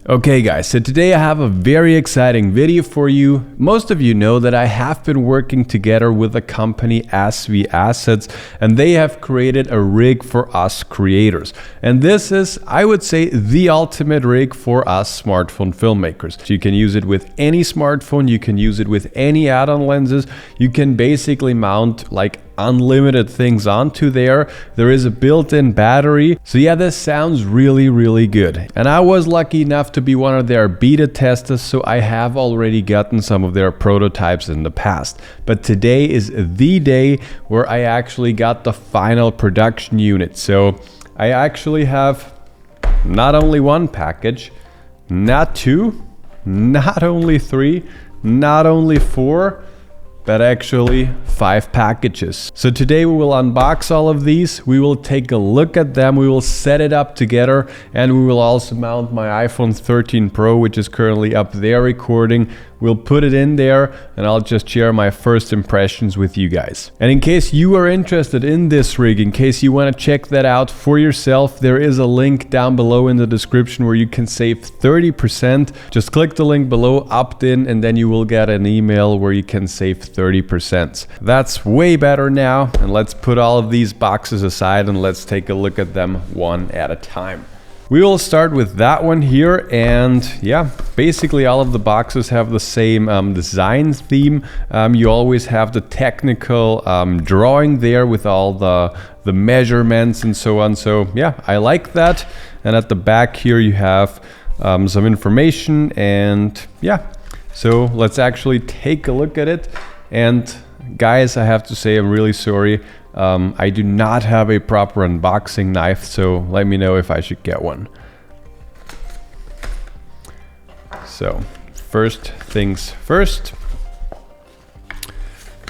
Okay guys, so today I have a very exciting video for you. Most of you know that I have been working together with the company SV Assets, and they have created a rig for us creators. And this is, I would say, the ultimate rig for us smartphone filmmakers. So you can use it with any smartphone, you can use it with any add-on lenses, you can basically mount like unlimited things onto there. There is a built-in battery. So yeah, this sounds really good. And I was lucky enough to be one of their beta testers, so I have already gotten some of their prototypes in the past. But today is the day where I actually got the final production unit. So I actually have not only one package, not two, not only three, not only four, but actually 5 packages. So today we will unbox all of these, we will take a look at them, we will set it up together, and we will also mount my iPhone 13 Pro, which is currently up there recording. We'll put it in there and I'll just share my first impressions with you guys. And in case you are interested in this rig, in case you want to check that out for yourself, there is a link down below in the description where you can save 30%. Just click the link below, opt in, and then you will get an email where you can save 30%. That's way better now. And let's put all of these boxes aside and let's take a look at them one at a time. We will start with that one here, and yeah, basically all of the boxes have the same design theme. You always have the technical drawing there with all the measurements and so on. So yeah, I like that. And at the back here you have some information, and yeah, so let's actually take a look at it. And guys, I have to say I'm really sorry. I do not have a proper unboxing knife, so let me know if I should get one. So, first things first.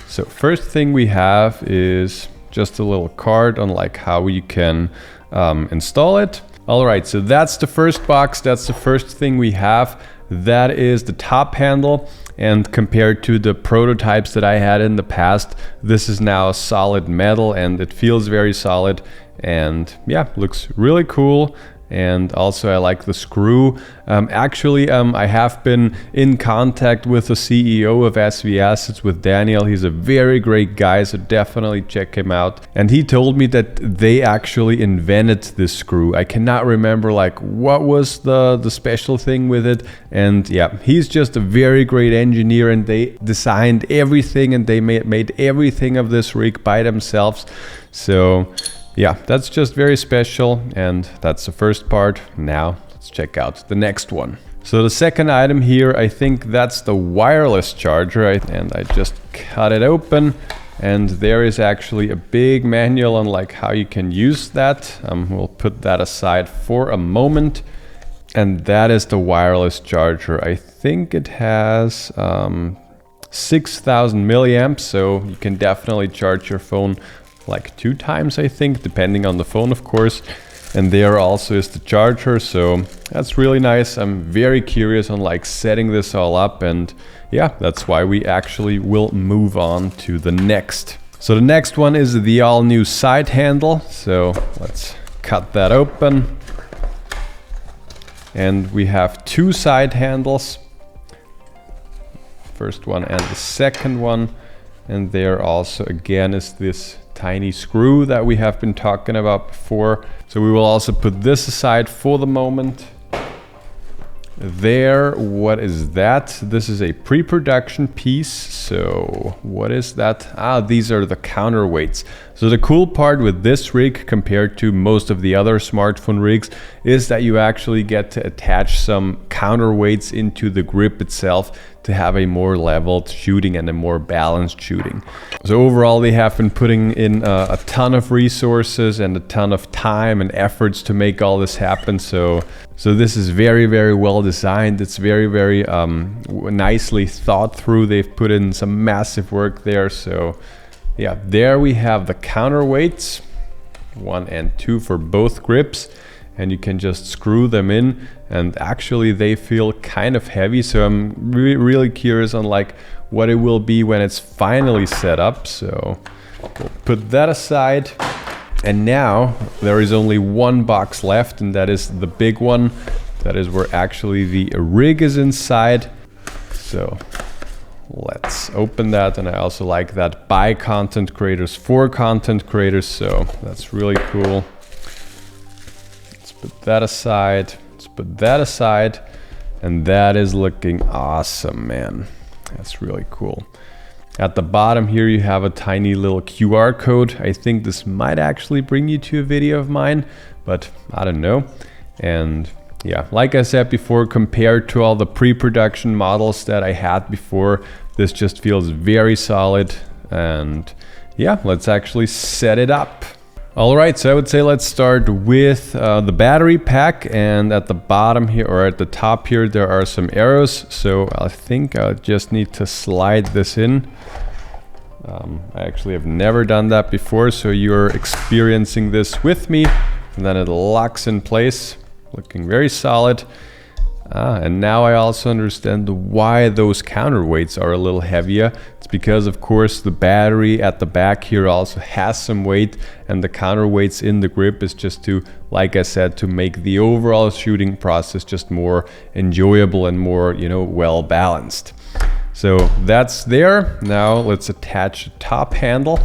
So, first thing we have is just a little card on like how you can install it. All right, so that's the first box. That's the first thing we have. That is the top handle, and compared to the prototypes that I had in the past, this is now a solid metal and it feels very solid, and yeah, looks really cool. And also I like the screw. Actually, I have been in contact with the CEO of SV Assets, with Daniel. He's a very great guy, so definitely check him out. And he told me that they actually invented this screw. I cannot remember like what was the special thing with it. And yeah, he's just a very great engineer, and they designed everything and they made everything of this rig by themselves. So yeah, that's just very special, and that's the first part. Now let's check out the next one. So the second item here, I think that's the wireless charger, and I just cut it open, and there is actually a big manual on like how you can use that. We'll put that aside for a moment. And that is the wireless charger. I think it has 6,000 milliamps, so you can definitely charge your phone like 2 times, I think, depending on the phone, of course. And there also is the charger, so that's really nice. I'm very curious on like setting this all up, and yeah, that's why we actually will move on to the next. So the next one is the all new side handle. So let's cut that open. And we have 2 side handles. First one and the second one. And there also again is this tiny screw that we have been talking about before. So we will also put this aside for the moment. There, what is that? This is a pre-production piece. So what is that? These are the counterweights. So the cool part with this rig compared to most of the other smartphone rigs is that you actually get to attach some counterweights into the grip itself to have a more leveled shooting and a more balanced shooting. So overall, they have been putting in a ton of resources and a ton of time and efforts to make all this happen. So this is very well designed. It's very nicely thought through. They've put in some massive work there. So yeah, there we have the counterweights, 1 and 2 for both grips, and you can just screw them in, and actually they feel kind of heavy. So I'm really curious on like what it will be when it's finally set up. So we'll put that aside. And now there is only one box left, and that is the big one, That is where actually the rig is inside. So let's open that. And I also like that by content creators for content creators. So that's really cool. Let's put that aside. Let's put that aside. And that is looking awesome, man. That's really cool. At the bottom here, you have a tiny little QR code. I think this might actually bring you to a video of mine, but I don't know. And yeah, like I said before, compared to all the pre-production models that I had before, this just feels very solid. And yeah, let's actually set it up. All right, so I would say let's start with the battery pack, and at the bottom here, or at the top here, there are some arrows. So I think I'll just need to slide this in. I actually have never done that before, so you're experiencing this with me, and then it locks in place, looking very solid. And now I also understand why those counterweights are a little heavier. It's because, of course, the battery at the back here also has some weight, and the counterweights in the grip is just to, like I said, to make the overall shooting process just more enjoyable and more, you know, well balanced. So that's there. Now let's attach the top handle.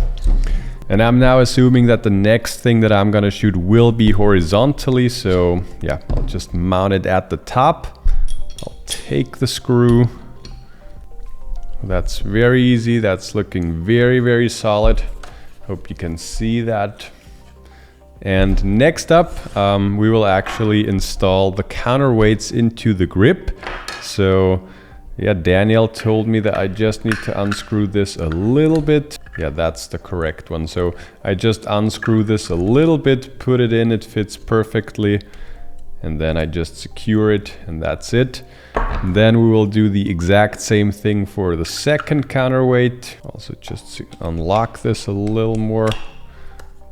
And I'm now assuming that the next thing that I'm gonna shoot will be horizontally. So yeah, I'll just mount it at the top. I'll take the screw. That's very easy. That's looking very, very solid. Hope you can see that. And next up, we will actually install the counterweights into the grip. So yeah, Daniel told me that I just need to unscrew this a little bit. Yeah, that's the correct one. So I just unscrew this a little bit, put it in, it fits perfectly. And then I just secure it, and that's it. And then we will do the exact same thing for the second counterweight. Also just unlock this a little more,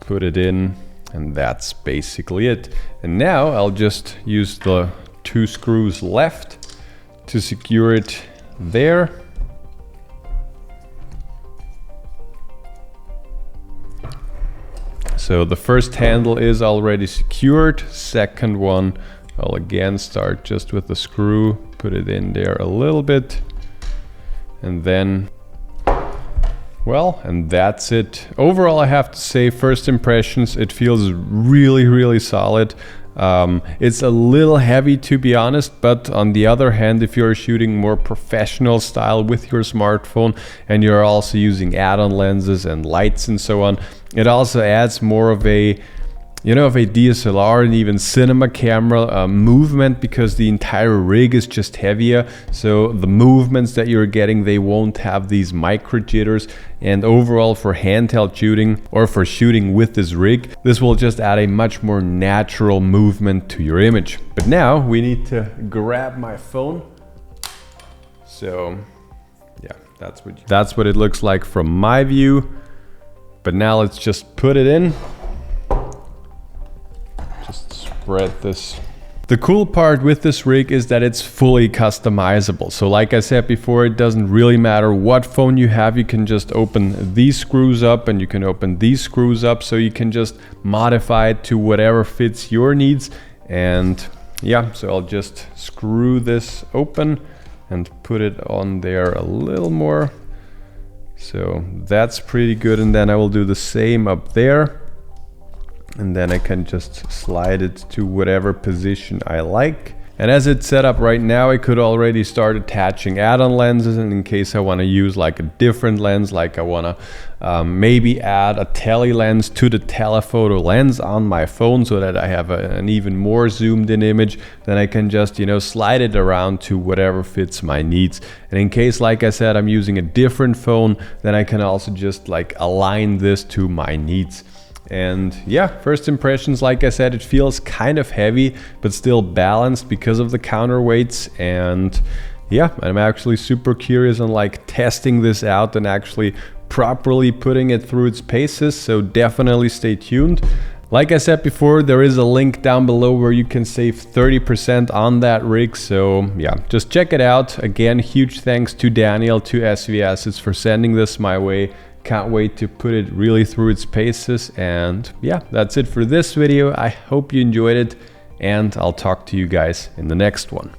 put it in, and that's basically it. And now I'll just use the 2 screws left to secure it there. So the first handle is already secured. Second one, I'll again start just with the screw, put it in there a little bit, and then, well, and that's it. Overall, I have to say, first impressions, it feels really, really solid. It's a little heavy, to be honest, but on the other hand, if you're shooting more professional style with your smartphone and you're also using add-on lenses and lights and so on, it also adds more of a, you know, of a DSLR and even cinema camera movement, because the entire rig is just heavier. So the movements that you're getting, they won't have these micro jitters. And overall, for handheld shooting or for shooting with this rig, this will just add a much more natural movement to your image. But now we need to grab my phone. So yeah, that's what it looks like from my view. But now let's just put it in. Just spread this. The cool part with this rig is that it's fully customizable. So like I said before, it doesn't really matter what phone you have. You can just open these screws up and you can open these screws up. So you can just modify it to whatever fits your needs. And yeah, so I'll just screw this open and put it on there a little more. So that's pretty good. And then I will do the same up there. And then I can just slide it to whatever position I like. And as it's set up right now, I could already start attaching add-on lenses. And in case I want to use like a different lens, like I want to maybe add a tele lens to the telephoto lens on my phone so that I have an even more zoomed in image, then I can just, you know, slide it around to whatever fits my needs. And in case, like I said, I'm using a different phone, then I can also just like align this to my needs. And yeah, first impressions, like I said, it feels kind of heavy, but still balanced because of the counterweights. And yeah, I'm actually super curious on like testing this out and actually properly putting it through its paces. So definitely stay tuned. Like I said before, there is a link down below where you can save 30% on that rig. So yeah, just check it out. Again, huge thanks to Daniel, to SV Assets for sending this my way. Can't wait to put it really through its paces. And yeah, that's it for this video. I hope you enjoyed it. and I'll talk to you guys in the next one.